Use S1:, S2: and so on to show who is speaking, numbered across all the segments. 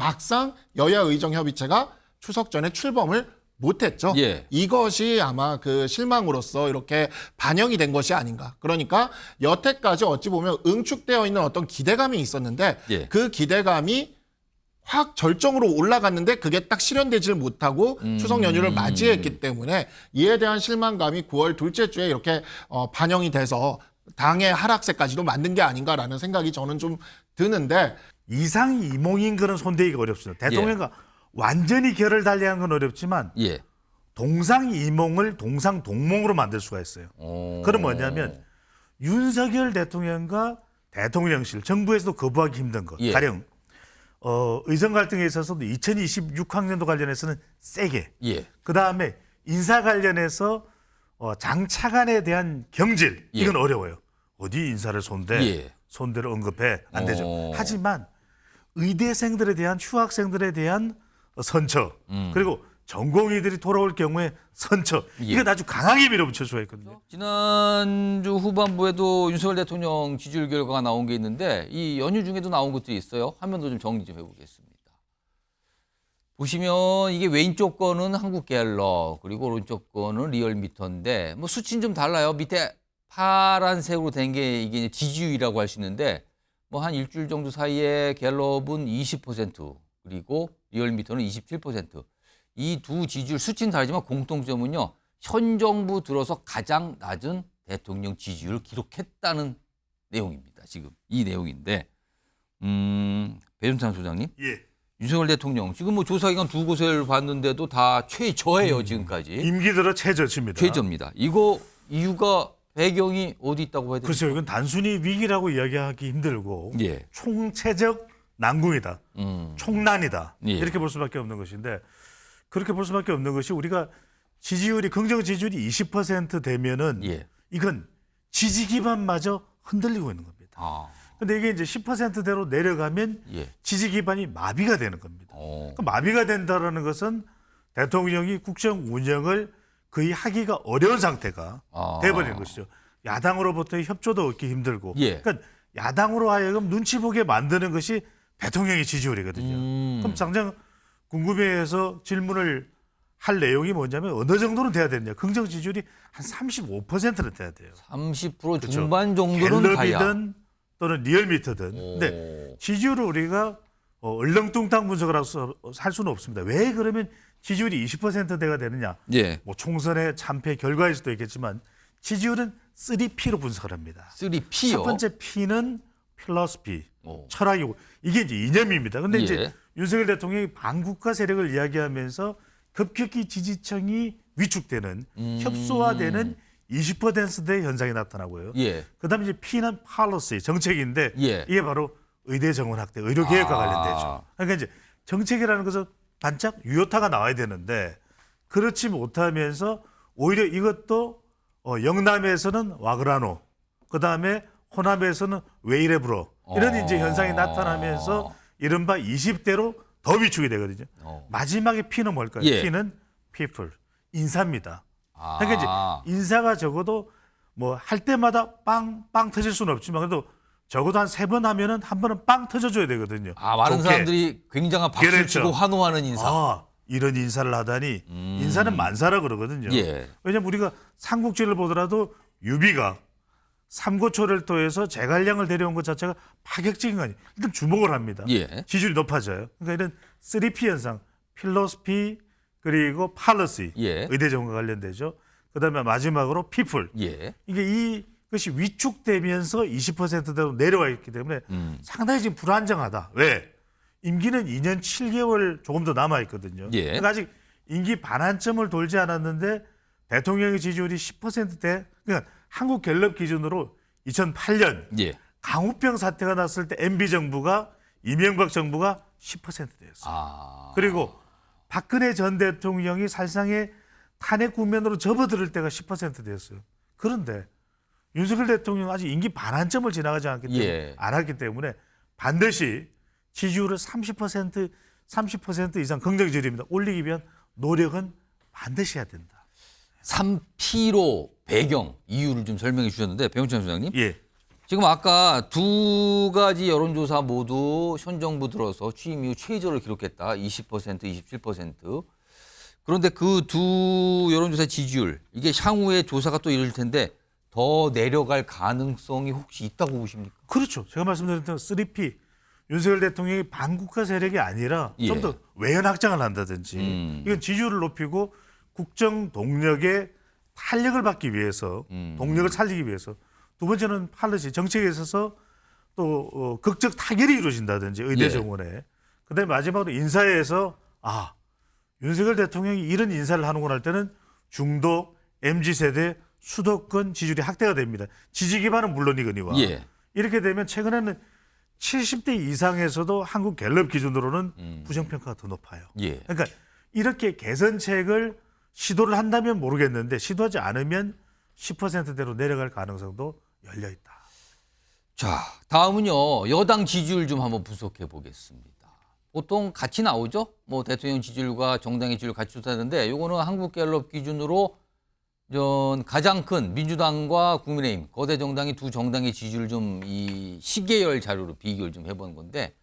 S1: 막상 여야 의정협의체가 추석 전에 출범을 못했죠.
S2: 예.
S1: 이것이 아마 그 실망으로서 이렇게 반영이 된 것이 아닌가. 그러니까 여태까지 어찌 보면 응축되어 있는 어떤 기대감이 있었는데
S2: 예.
S1: 그 기대감이 확 절정으로 올라갔는데 그게 딱 실현되질 못하고 추석 연휴를 맞이했기 때문에 이에 대한 실망감이 9월 둘째 주에 이렇게 반영이 돼서 당의 하락세까지도 만든 게 아닌가라는 생각이 저는 좀 드는데
S3: 이상이몽인 거는 손대기가 어렵습니다. 대통령과 완전히 결을 달리한 건 어렵지만
S2: 예.
S3: 동상이몽을 동상동몽으로 만들 수가 있어요. 그건 뭐냐면 윤석열 대통령과 대통령실, 정부에서도 거부하기 힘든 것.
S2: 예.
S3: 가령 의정 갈등에 있어서도 2026학년도 관련해서는 세게.
S2: 예.
S3: 그다음에 인사 관련해서 장차관에 대한 경질 이건 어려워요. 어디 인사를 손대?
S2: 예.
S3: 손대를 언급해 안 되죠. 하지만 의대생들에 대한 휴학생들에 대한 선처 그리고 전공의들이 돌아올 경우에 선처 이건 아주 강하게 밀어붙일 수가 있거든요.
S2: 지난주 후반부에도 윤석열 대통령 지지율 결과가 나온 게 있는데 이 연휴 중에도 나온 것들이 있어요. 화면도 좀 정리 좀 해보겠습니다. 보시면 이게 왼쪽 거는 한국갤럽 그리고 오른쪽 거는 리얼미터인데 뭐 수치는 좀 달라요. 밑에 파란색으로 된 게 이게 지지율이라고 할 수 있는데 뭐 한 일주일 정도 사이에 갤럽은 20% 그리고 리얼미터는 27%. 이 두 지지율 수치는 다르지만 공통점은요. 현 정부 들어서 가장 낮은 대통령 지지율을 기록했다는 내용입니다. 지금 이 내용인데 배준찬 소장님.
S3: 예.
S2: 윤석열 대통령 지금 뭐 조사기관 두 곳을 봤는데도 다 최저예요 지금까지.
S3: 임기 들어 최저치입니다.
S2: 최저입니다. 이거 이유가 배경이 어디 있다고 봐야 됩니까?
S3: 글쎄요, 이건 단순히 위기라고 이야기하기 힘들고
S2: 예.
S3: 총체적 난궁이다, 총난이다
S2: 예.
S3: 이렇게 볼 수밖에 없는 것인데 그렇게 볼 수밖에 없는 것이 우리가 지지율이 긍정 지지율이 20% 되면은
S2: 예.
S3: 이건 지지 기반마저 흔들리고 있는 겁니다.
S2: 아.
S3: 근데 이게 이제 10%대로 내려가면
S2: 예.
S3: 지지 기반이 마비가 되는 겁니다. 그 마비가 된다라는 것은 대통령이 국정 운영을 거의 하기가 어려운 상태가 돼버리는 것이죠. 야당으로부터의 협조도 얻기 힘들고.
S2: 예.
S3: 그러니까 야당으로 하여금 눈치 보게 만드는 것이 대통령의 지지율이거든요. 그럼 당장 궁금해해서 질문을 할 내용이 뭐냐면 어느 정도는 돼야 되느냐. 긍정 지지율이 한 35%는 돼야 돼요.
S2: 30% 중반 정도는 가야.
S3: 갤럽이든 또는 리얼미터든. 근데 지지율을 우리가 얼렁뚱땅 분석을 할 수는 없습니다. 왜 그러면 지지율이 20%대가 되느냐.
S2: 예.
S3: 뭐 총선의 참패 결과일 수도 있겠지만 지지율은 3P로 분석을 합니다.
S2: 3P요.
S3: 첫 번째 P는 필로소피,
S2: 오.
S3: 철학이고 이게 이제 이념입니다. 근데
S2: 예.
S3: 이제 윤석열 대통령이 반국가 세력을 이야기하면서 급격히 지지층이 위축되는 협소화되는 20%대 현상이 나타나고요.
S2: 예.
S3: 그다음에 이제 P는 policy, 정책인데
S2: 예.
S3: 이게 바로 의대 정원 확대, 의료 개혁과 관련되죠. 그러니까 이제 정책이라는 것은 반짝 유효타가 나와야 되는데 그렇지 못하면서 오히려 이것도 영남에서는 와그라노, 그다음에 호남에서는 왜 이래 불어 이런 이제 현상이 나타나면서 이른바 20대로 더 위축이 되거든요. 마지막에 P는 뭘까요?
S2: 예.
S3: P는 people, 인사입니다. 그러니까 이제 인사가 적어도 뭐 할 때마다 빵 터질 수는 없지만 그래도 적어도 한 3번 하면은 한 번은 빵 터져줘야 되거든요.
S2: 많은
S3: 좋게.
S2: 사람들이 굉장한 박수를
S3: 그렇죠.
S2: 치고 환호하는 인사.
S3: 이런 인사를 하다니 인사는 만사라 그러거든요.
S2: 예.
S3: 왜냐하면 우리가 삼국지를 보더라도 유비가 삼고초를 통해서 제갈량을 데려온 것 자체가 파격적인 거 아니에요. 일단 주목을 합니다.
S2: 예.
S3: 지지율이 높아져요. 그러니까 이런 3P 현상, 필로소피 그리고 팔러시,
S2: 예.
S3: 의대 정원과 관련되죠. 그다음에 마지막으로 피플.
S2: 예.
S3: 이게 이것이 위축되면서 20%대로 내려와 있기 때문에 상당히 지금 불안정하다. 왜? 임기는 2년 7개월 조금 더 남아 있거든요.
S2: 예.
S3: 그러니까 아직 임기 반환점을 돌지 않았는데 대통령의 지지율이 10%대. 그러니까 한국 갤럽 기준으로 2008년
S2: 예.
S3: 강우병 사태가 났을 때 MB 정부가 이명박 정부가 10%대였어요. 그리고 박근혜 전 대통령이 사실상의 탄핵 국면으로 접어들을 때가 10%대였어요. 그런데 윤석열 대통령 아직 임기 반환점을 지나가지 않기 때문에
S2: 예.
S3: 않았기 때문에 반드시 지지율을 30% 이상 긍정지지율입니다. 올리기 위한 노력은 반드시 해야 된다.
S2: 3P로 배경 이유를 좀 설명해 주셨는데 배용찬 소장님.
S3: 예.
S2: 지금 아까 두 가지 여론조사 모두 현 정부 들어서 취임 이후 최저를 기록했다. 20%, 27%. 그런데 그 두 여론조사 지지율, 이게 향후에 조사가 또 이럴 텐데 더 내려갈 가능성이 혹시 있다고 보십니까?
S3: 그렇죠. 제가 말씀드렸던 3P 윤석열 대통령이 반국가 세력이 아니라
S2: 예.
S3: 좀 더 외연 확장을 한다든지 이건 지지율을 높이고 국정 동력의 탄력을 받기 위해서 동력을 살리기 위해서 두 번째는 팔러시 정책에 있어서 또 극적 타결이 이루어진다든지 의대
S2: 예.
S3: 정원에 그다음에 마지막으로 인사에서 윤석열 대통령이 이런 인사를 하는구나 할 때는 중도 MZ세대 수도권 지지율이 확대가 됩니다. 지지 기반은 물론이거니와
S2: 예.
S3: 이렇게 되면 최근에는 70대 이상에서도 한국 갤럽 기준으로는 부정평가가 더 높아요.
S2: 예.
S3: 그러니까 이렇게 개선책을 시도를 한다면 모르겠는데 시도하지 않으면 10%대로 내려갈 가능성도 열려 있다.
S2: 자, 다음은요. 여당 지지율 좀 한번 분석해 보겠습니다. 보통 같이 나오죠. 뭐 대통령 지지율과 정당의 지지율 같이 조사하는데 이거는 한국갤럽 기준으로 가장 큰 민주당과 국민의힘 거대 정당이 두 정당의 지지율 좀 이 시계열 자료로 비교를 좀 해본 건데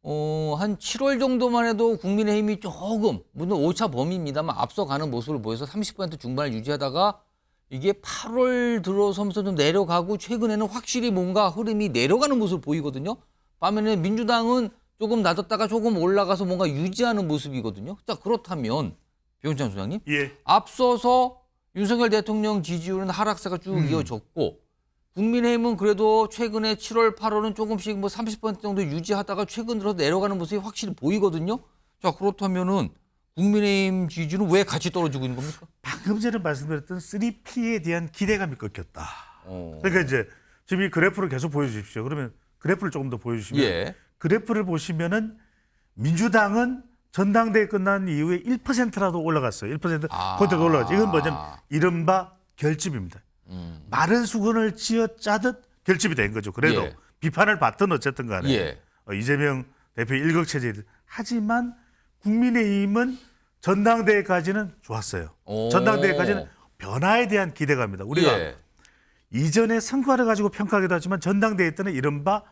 S2: 한 7월 정도만 해도 국민의힘이 조금 물론 오차 범위입니다만 앞서가는 모습을 보여서 30% 중반을 유지하다가 이게 8월 들어서면서 좀 내려가고 최근에는 확실히 뭔가 흐름이 내려가는 모습을 보이거든요. 반면에 민주당은 조금 낮았다가 조금 올라가서 뭔가 유지하는 모습이거든요. 자, 그렇다면 변호찬 소장님,
S3: 예.
S2: 앞서서 윤석열 대통령 지지율은 하락세가 쭉 이어졌고 국민의힘은 그래도 최근에 7월, 8월은 조금씩 뭐 30% 정도 유지하다가 최근 들어서 내려가는 모습이 확실히 보이거든요. 자, 그렇다면은 국민의힘 지지율은 왜 같이 떨어지고 있는 겁니까?
S3: 방금 전에 말씀드렸던 3P에 대한 기대감이 꺾였다. 그러니까 이제 지금 이 그래프를 계속 보여주십시오. 그러면 그래프를 조금 더 보여주시면
S2: 예.
S3: 그래프를 보시면은 민주당은 전당대회 끝난 이후에 1%라도 올라갔어요. 1% 포인트가 올라갔죠. 이건 뭐냐면 이른바 결집입니다. 마른 수건을 쥐어 짜듯 결집이 된 거죠. 그래도
S2: 예.
S3: 비판을 받든 어쨌든 간에
S2: 예.
S3: 이재명 대표 일극체제 하지만 국민의힘은 전당대회까지는 좋았어요.
S2: 오.
S3: 전당대회까지는 변화에 대한 기대감입니다. 우리가
S2: 예.
S3: 이전에 성과를 가지고 평가하기도 하지만 전당대회 때는 이른바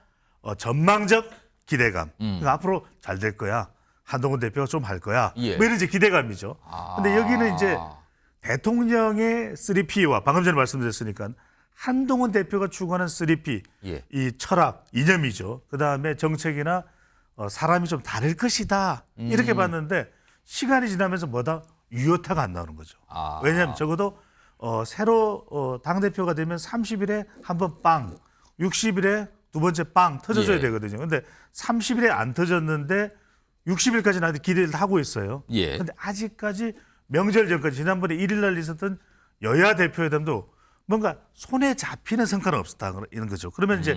S3: 전망적 기대감. 그러니까 앞으로 잘 될 거야. 한동훈 대표가 좀 할 거야.
S2: 예.
S3: 뭐 이런 이제 기대감이죠. 근데 여기는 이제 대통령의 3P와 방금 전에 말씀드렸으니까 한동훈 대표가 추구하는 3P,
S2: 예.
S3: 이 철학, 이념이죠. 그다음에 정책이나 사람이 좀 다를 것이다. 이렇게 봤는데 시간이 지나면서 뭐다? 유효타가 안 나오는 거죠. 왜냐하면 적어도 새로 당대표가 되면 30일에 한 번 빵, 60일에 두 번째 빵 터져줘야
S2: 예.
S3: 되거든요. 근데 30일에 안 터졌는데 60일까지는 아직 기대를 하고 있어요.
S2: 예.
S3: 근데 아직까지 명절 전까지 지난번에 1일 날 있었던 여야 대표회담도 뭔가 손에 잡히는 성과는 없었다 이런 거죠. 그러면 이제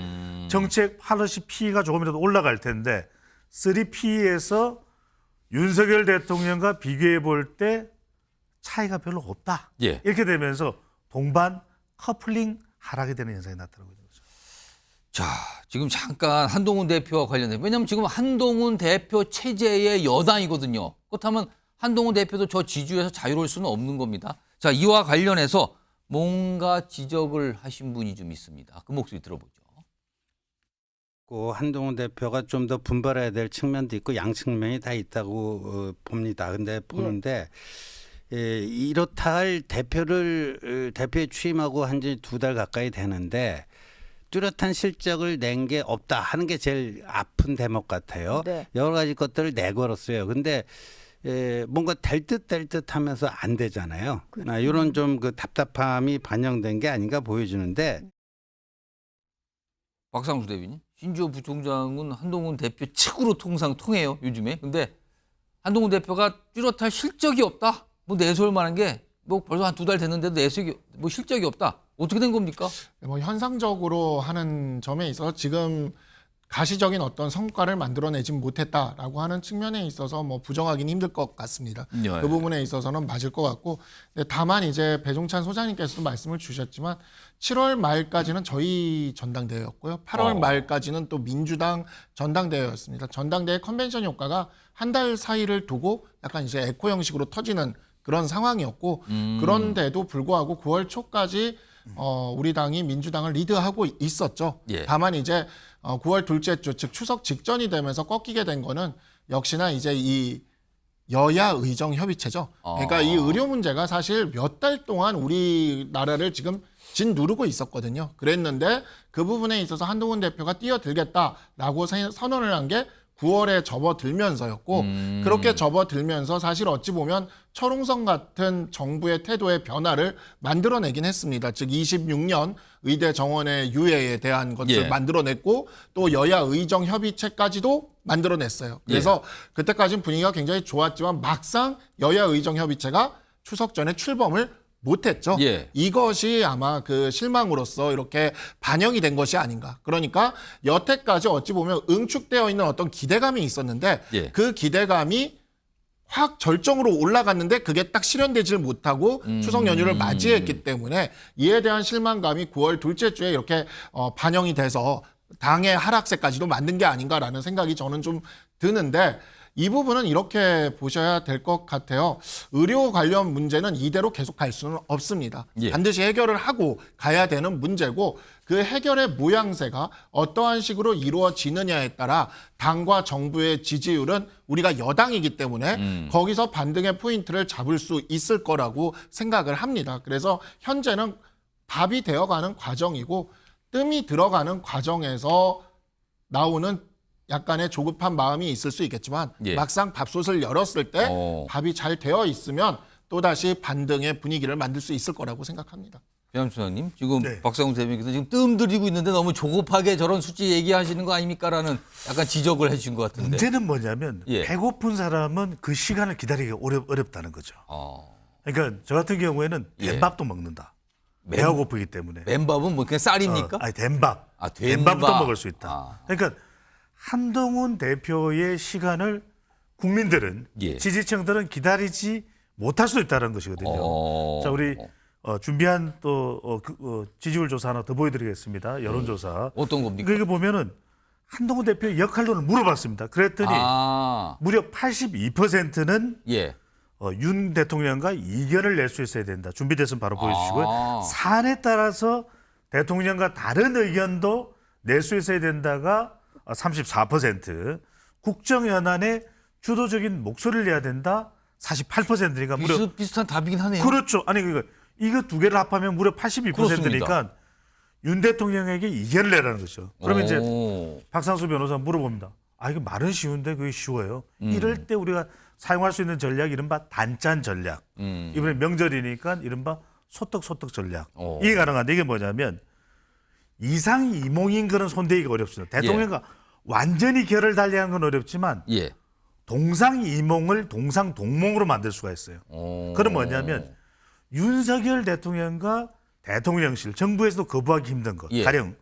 S3: 정책 팔러시 P가 조금이라도 올라갈 텐데 3P에서 윤석열 대통령과 비교해 볼 때 차이가 별로 없다.
S2: 예.
S3: 이렇게 되면서 동반 커플링 하락이 되는 현상이 나타나고 있는 거죠.
S2: 자, 지금 잠깐 한동훈 대표와 관련해. 왜냐하면 지금 한동훈 대표 체제의 여당이거든요. 그렇다면 한동훈 대표도 저 지지율에서 자유로울 수는 없는 겁니다. 자, 이와 관련해서 뭔가 지적을 하신 분이 좀 있습니다. 그 목소리 들어보죠.
S4: 한동훈 대표가 좀 더 분발해야 될 측면도 있고 양측면이 다 있다고 봅니다. 근데 보는데 이렇다 할 대표에 취임하고 한 지 2달 가까이 되는데 뚜렷한 실적을 낸 게 없다 하는 게 제일 아픈 대목 같아요.
S5: 네.
S4: 여러 가지 것들을 내걸었어요. 근데 뭔가 될 듯 하면서 안 되잖아요. 이런 좀 그 답답함이 반영된 게 아닌가 보여주는데
S2: 박상수 대변인, 신주호 부총장은 한동훈 대표 측으로 통해요, 요즘에. 근데 한동훈 대표가 뚜렷할 실적이 없다. 뭐 내세울 만한 게 뭐 벌써 한 2달 됐는데도 뭐 실적이 없다. 어떻게 된 겁니까?
S1: 뭐 현상적으로 하는 점에 있어서 지금 가시적인 어떤 성과를 만들어내진 못했다라고 하는 측면에 있어서 뭐 부정하기는 힘들 것 같습니다.
S2: 네.
S1: 그 부분에 있어서는 맞을 것 같고, 근데 다만 이제 배종찬 소장님께서도 말씀을 주셨지만 7월 말까지는 저희 전당대회였고요. 8월 말까지는 또 민주당 전당대회였습니다. 전당대회 컨벤션 효과가 한 달 사이를 두고 약간 이제 에코 형식으로 터지는 그런 상황이었고, 그런데도 불구하고 9월 초까지 우리 당이 민주당을 리드하고 있었죠.
S2: 예.
S1: 다만 이제 9월 둘째 주, 즉 추석 직전이 되면서 꺾이게 된 거는 역시나 이제 이 여야 의정 협의체죠. 그러니까 이 의료 문제가 사실 몇 달 동안 우리나라를 지금 짓누르고 있었거든요. 그랬는데 그 부분에 있어서 한동훈 대표가 뛰어들겠다라고 선언을 한 게 9월에 접어들면서였고 그렇게 접어들면서 사실 어찌 보면 철옹성 같은 정부의 태도의 변화를 만들어내긴 했습니다. 즉 26년 의대 정원의 유예에 대한 것을
S2: 예.
S1: 만들어냈고 또 여야 의정 협의체까지도 만들어냈어요. 그래서 그때까지는 분위기가 굉장히 좋았지만 막상 여야 의정 협의체가 추석 전에 출범을 못했죠.
S2: 예.
S1: 이것이 아마 그 실망으로서 이렇게 반영이 된 것이 아닌가. 그러니까 여태까지 어찌 보면 응축되어 있는 어떤 기대감이 있었는데
S2: 예.
S1: 그 기대감이 확 절정으로 올라갔는데 그게 딱 실현되질 못하고 추석 연휴를 맞이했기 때문에 이에 대한 실망감이 9월 둘째 주에 이렇게 반영이 돼서 당의 하락세까지도 만든 게 아닌가라는 생각이 저는 좀 드는데 이 부분은 이렇게 보셔야 될 것 같아요. 의료 관련 문제는 이대로 계속 갈 수는 없습니다.
S2: 예.
S1: 반드시 해결을 하고 가야 되는 문제고 그 해결의 모양새가 어떠한 식으로 이루어지느냐에 따라 당과 정부의 지지율은 우리가 여당이기 때문에 거기서 반등의 포인트를 잡을 수 있을 거라고 생각을 합니다. 그래서 현재는 밥이 되어가는 과정이고 뜸이 들어가는 과정에서 나오는 약간의 조급한 마음이 있을 수 있겠지만
S2: 예.
S1: 막상 밥솥을 열었을 때 밥이 잘 되어 있으면 또다시 반등의 분위기를 만들 수 있을 거라고 생각합니다.
S2: 변함 소장님, 지금
S3: 네.
S2: 박상훈 대변인께서 지금 뜸 들이고 있는데 너무 조급하게 저런 수치 얘기하시는 거 아닙니까라는 약간 지적을 해주신 것 같은데.
S3: 문제는 뭐냐면
S2: 예.
S3: 배고픈 사람은 그 시간을 기다리기가 어렵다는 거죠. 그러니까 저 같은 경우에는
S2: 예.
S3: 된밥도 먹는다. 배가 고프기 때문에.
S2: 맨밥은 뭐 그냥 쌀입니까?
S3: 아니 된밥.
S2: 아, 된밥.
S3: 된밥부터 먹을 수 있다.
S2: 아.
S3: 그러니까 한동훈 대표의 시간을 국민들은
S2: 예.
S3: 지지층들은 기다리지 못할 수도 있다는 것이거든요. 자, 우리 준비한 또 지지율 조사 하나 더 보여드리겠습니다. 여론조사.
S2: 어떤 겁니까?
S3: 이거 보면은 한동훈 대표의 역할론을 물어봤습니다. 그랬더니 무려 82%는
S2: 예.
S3: 윤 대통령과 이견을 낼 수 있어야 된다. 준비됐으면 바로 보여주시고요. 사안에 따라서 대통령과 다른 의견도 낼 수 있어야 된다가 34%, 국정연한에 주도적인 목소리를 내야 된다. 48%니까 무려
S2: 비슷한 답이긴 하네요.
S3: 그렇죠. 아니 이거 두 개를 합하면 무려 82%니까
S2: 그렇습니다.
S3: 윤 대통령에게 이견을 내라는 거죠. 그러면 이제
S2: 오.
S3: 박상수 변호사 물어봅니다. 이거 말은 쉬운데 그게 쉬워요. 이럴 때 우리가 사용할 수 있는 전략 이른바 단짠 전략. 이번에 명절이니까 이른바 소떡소떡 전략. 이게 가능한데 이게 뭐냐면 이상이몽인 그런 손대기가 어렵습니다. 대통령과 완전히 결을 달리하는 건 어렵지만
S2: 예.
S3: 동상이몽을 동상동몽으로 만들 수가 있어요. 그건 뭐냐면 윤석열 대통령과 대통령실, 정부에서도 거부하기 힘든 것.
S2: 예.
S3: 가령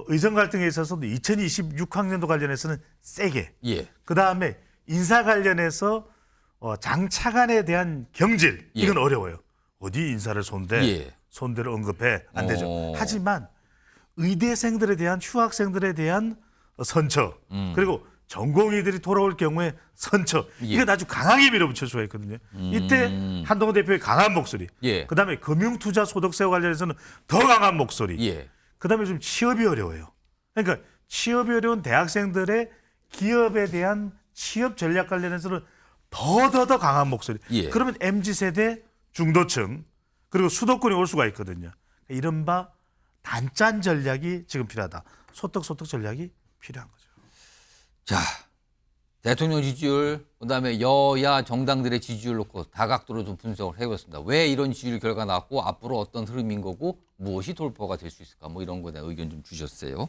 S3: 의정 갈등에 있어서도 2026학년도 관련해서는 세게.
S2: 예.
S3: 그다음에 인사 관련해서 장차관에 대한 경질. 이건 어려워요. 어디 인사를
S2: 예.
S3: 손대를 언급해. 안 되죠. 하지만 의대생들에 대한 휴학생들에 대한 선처. 그리고 전공의들이 돌아올 경우에 선처. 이건 아주 강하게 밀어붙일 수가 있거든요. 이때 한동훈 대표의 강한 목소리.
S2: 예.
S3: 그다음에 금융투자 소득세와 관련해서는 더 강한 목소리.
S2: 예.
S3: 그다음에 좀 취업이 어려워요. 그러니까 취업이 어려운 대학생들의 기업에 대한 취업 전략 관련해서는 더 강한 목소리.
S2: 예.
S3: 그러면 MZ세대 중도층 그리고 수도권이 올 수가 있거든요. 이른바 단짠 전략이 지금 필요하다. 소떡소떡 전략이 필요한 거죠.
S2: 자, 대통령 지지율, 그다음에 여야 정당들의 지지율 놓고 다각도로 좀 분석을 해봤습니다. 왜 이런 지지율 결과 나왔고 앞으로 어떤 흐름인 거고 무엇이 돌파가 될 수 있을까 뭐 이런 거에 대한 의견 좀 주셨어요.